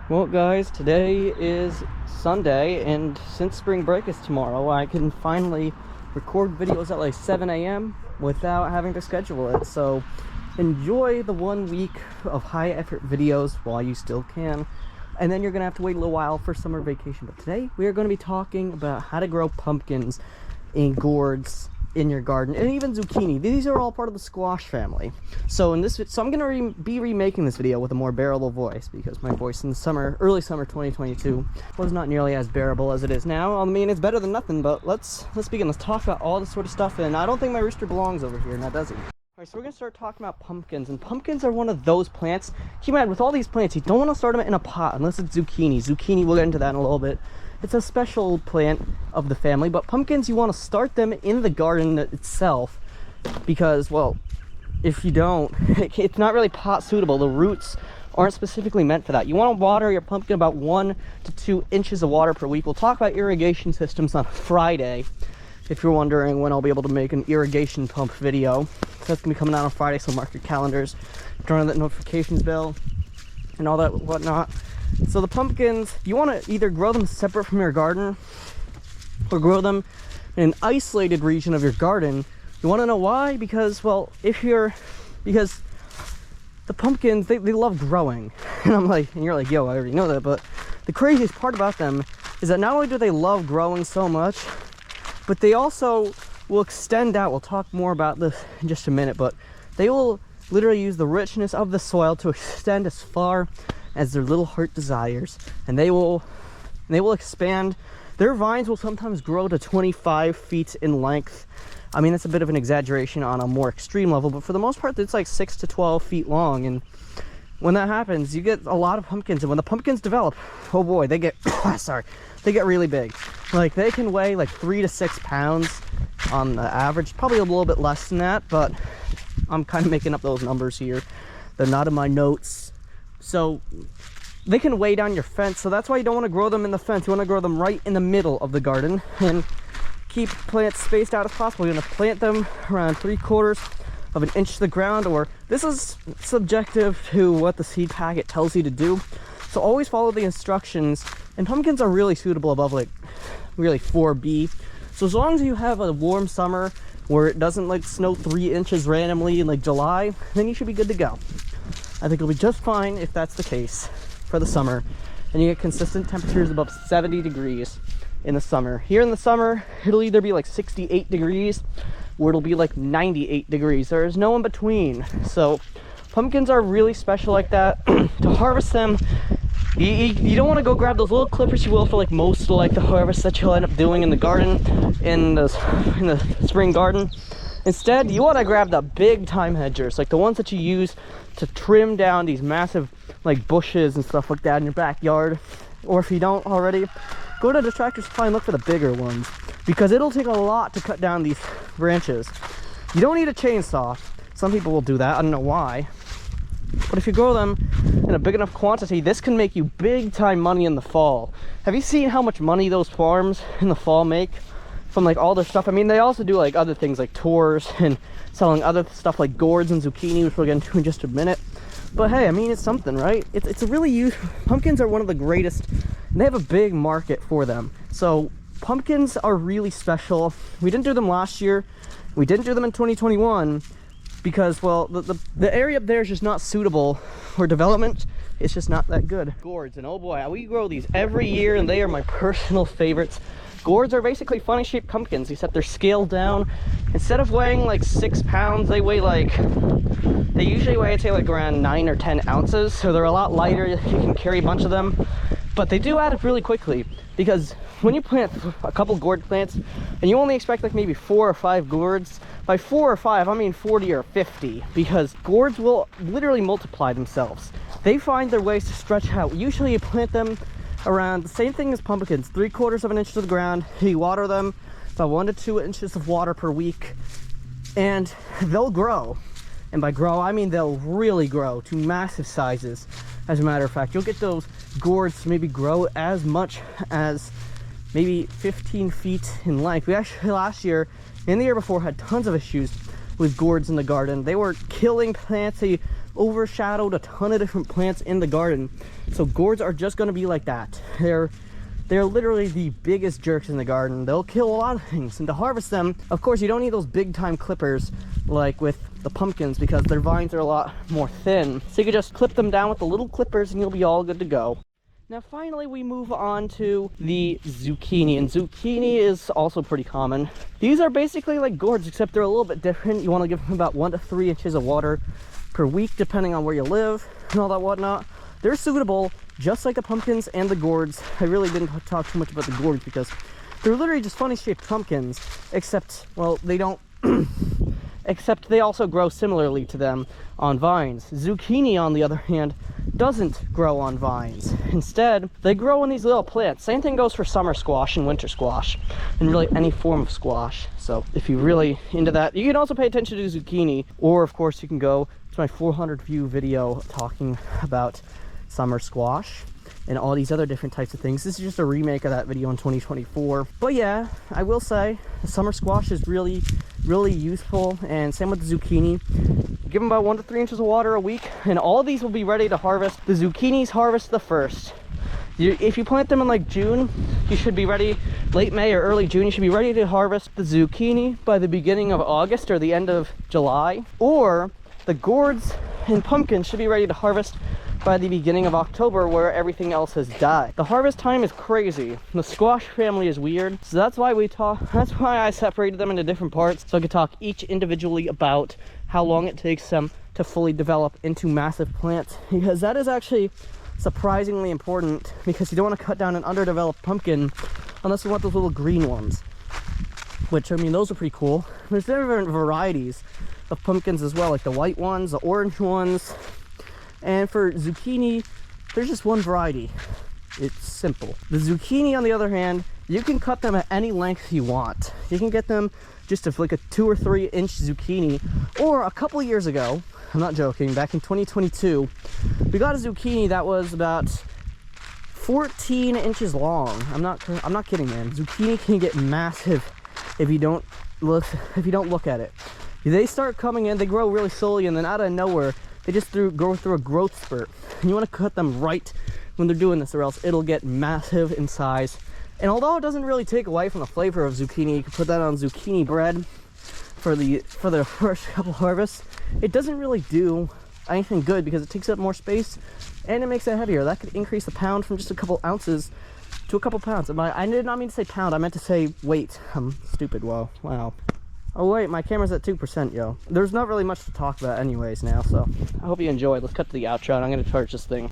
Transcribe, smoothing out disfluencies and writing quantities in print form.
Well, guys, today is Sunday, and since spring break is tomorrow, I can finally record videos at like 7 a.m. without having to schedule it. So enjoy the 1 week of high effort videos while you still can, and then you're gonna have to wait a little while for summer vacation. But today we are going to be talking about how to grow pumpkins in gourds in your garden, and even zucchini. These are all part of the squash family. So I'm gonna be remaking this video with a more bearable voice, because my voice in the early summer 2022 was not nearly as bearable as it is now. I mean, it's better than nothing, but let's begin. Let's talk about all this sort of stuff, and I don't think my rooster belongs over here, now does he? Alright, so we're gonna start talking about pumpkins, and pumpkins are one of those plants. Keep in mind, with all these plants, you don't want to start them in a pot unless it's zucchini. Zucchini, we'll get into that in a little bit. It's a special plant of the family, but pumpkins, you want to start them in the garden itself, because, well, if you don't, it's not really pot suitable. The roots aren't specifically meant for that. You want to water your pumpkin about 1 to 2 inches of water per week. We'll talk about irrigation systems on Friday, if you're wondering when I'll be able to make an irrigation pump video. So that's going to be coming out on Friday, so mark your calendars, turn on that notifications bell, and all that whatnot. So the pumpkins, you want to either grow them separate from your garden or grow them in an isolated region of your garden. You want to know why? Because, well, because the pumpkins, they love growing. And you're like, yo, I already know that, but the craziest part about them is that not only do they love growing so much, but they also will extend out. We'll talk more about this in just a minute, but they will literally use the richness of the soil to extend as far as their little heart desires, and they will expand. Their vines will sometimes grow to 25 feet in length. I mean, that's a bit of an exaggeration on a more extreme level, but for the most part, it's like 6 to 12 feet long. And when that happens, you get a lot of pumpkins. And when the pumpkins develop, oh boy, they get they get really big. Like, they can weigh like 3 to 6 pounds on the average, probably a little bit less than that, but I'm kind of making up those numbers here. They're not in my notes. So they can weigh down your fence, so that's why you don't want to grow them in the fence. You want to grow them right in the middle of the garden and keep plants spaced out as possible. You're going to plant them around 3/4 of an inch to the ground, or this is subjective to what the seed packet tells you to do. So always follow the instructions, and pumpkins are really suitable above like really 4B. So as long as you have a warm summer where it doesn't like snow 3 inches randomly in like July, then you should be good to go. I think it'll be just fine if that's the case for the summer, and you get consistent temperatures above 70 degrees in the summer. Here in the summer, it'll either be like 68 degrees or it'll be like 98 degrees. There is no in between. So pumpkins are really special like that. To harvest them, you don't want to go grab those little clippers you will for like most of like the harvest that you'll end up doing in the garden, in the spring garden. Instead, you want to grab the big time hedgers, like the ones that you use to trim down these massive like bushes and stuff like that in your backyard. Or if you don't already, go to the Tractor Supply and look for the bigger ones, because it'll take a lot to cut down these branches. You don't need a chainsaw. Some people will do that, I don't know why. But if you grow them in a big enough quantity, this can make you big time money in the fall. Have you seen how much money those farms in the fall make from like all their stuff? I mean, they also do like other things like tours and selling other stuff like gourds and zucchini, which we'll get into in just a minute. But hey, I mean, it's something, right? It's a really useful. Pumpkins are one of the greatest, and they have a big market for them. So pumpkins are really special. We didn't do them last year. We didn't do them in 2021 because, well, the area up there is just not suitable for development. It's just not that good. Gourds, and oh boy, we grow these every year, and they are my personal favorites. Gourds are basically funny shaped pumpkins, except they're scaled down. Instead of weighing like 6 pounds, they usually weigh, I'd say, like around 9 or 10 ounces. So they're a lot lighter. You can carry a bunch of them, but they do add up really quickly, because when you plant a couple gourd plants and you only expect like maybe 4 or 5 gourds, by 4 or 5, I mean 40 or 50, because gourds will literally multiply themselves. They find their ways to stretch out. Usually you plant them around the same thing as pumpkins, 3/4 of an inch to the ground. You water them about 1 to 2 inches of water per week, and they'll grow. And by grow, I mean they'll really grow to massive sizes. As a matter of fact, you'll get those gourds to maybe grow as much as maybe 15 feet in length. We actually last year and the year before had tons of issues with gourds in the garden. They were killing plants. They overshadowed a ton of different plants in the garden. So gourds are just going to be like that. They're literally the biggest jerks in the garden. They'll kill a lot of things, and to harvest them, of course, you don't need those big time clippers like with the pumpkins, because their vines are a lot more thin. So you can just clip them down with the little clippers and you'll be all good to go. Now finally we move on to the zucchini, and zucchini is also pretty common. These are basically like gourds, except they're a little bit different. You want to give them about 1 to 3 inches of water per week, depending on where you live and all that whatnot. They're suitable just like the pumpkins and the gourds. I really didn't talk too much about the gourds because they're literally just funny shaped pumpkins, except, well, they don't except they also grow similarly to them on vines. Zucchini, on the other hand, doesn't grow on vines. Instead, they grow in these little plants. Same thing goes for summer squash and winter squash, and really any form of squash. So if you're really into that, you can also pay attention to zucchini, or of course you can go to my 400 view video talking about summer squash and all these other different types of things. This is just a remake of that video in 2024. But yeah, I will say the summer squash is really useful, and same with the zucchini. Give them about 1 to 3 inches of water a week, and all of these will be ready to harvest. The zucchinis harvest the first. If you plant them in like June, you should be ready, late May or early June, you should be ready to harvest the zucchini by the beginning of August or the end of July. Or the gourds and pumpkins should be ready to harvest by the beginning of October, where everything else has died. The harvest time is crazy. The squash family is weird, so that's why I separated them into different parts, so I could talk each individually about how long it takes them to fully develop into massive plants, because that is actually surprisingly important, because you don't want to cut down an underdeveloped pumpkin unless you want those little green ones, which, I mean, those are pretty cool. There's different varieties of pumpkins as well, like the white ones, the orange ones. And for zucchini, there's just one variety. It's simple. The zucchini, on the other hand, you can cut them at any length you want. You can get them just like a 2 or 3 inch zucchini. Or a couple of years ago, I'm not joking, back in 2022, we got a zucchini that was about 14 inches long. I'm not kidding, man. Zucchini can get massive if you don't look at it. They start coming in, they grow really slowly, and then out of nowhere, they just go through a growth spurt. And you want to cut them right when they're doing this, or else it'll get massive in size. And although it doesn't really take away from the flavor of zucchini, you can put that on zucchini bread for the first couple harvests, it doesn't really do anything good because it takes up more space and it makes it heavier. That could increase the pound from just a couple ounces to a couple pounds. I did not mean to say pound, I meant to say weight. I'm stupid. Whoa, wow. Oh wait, my camera's at 2%, yo. There's not really much to talk about anyways now, so I hope you enjoyed. Let's cut to the outro, and I'm gonna charge this thing.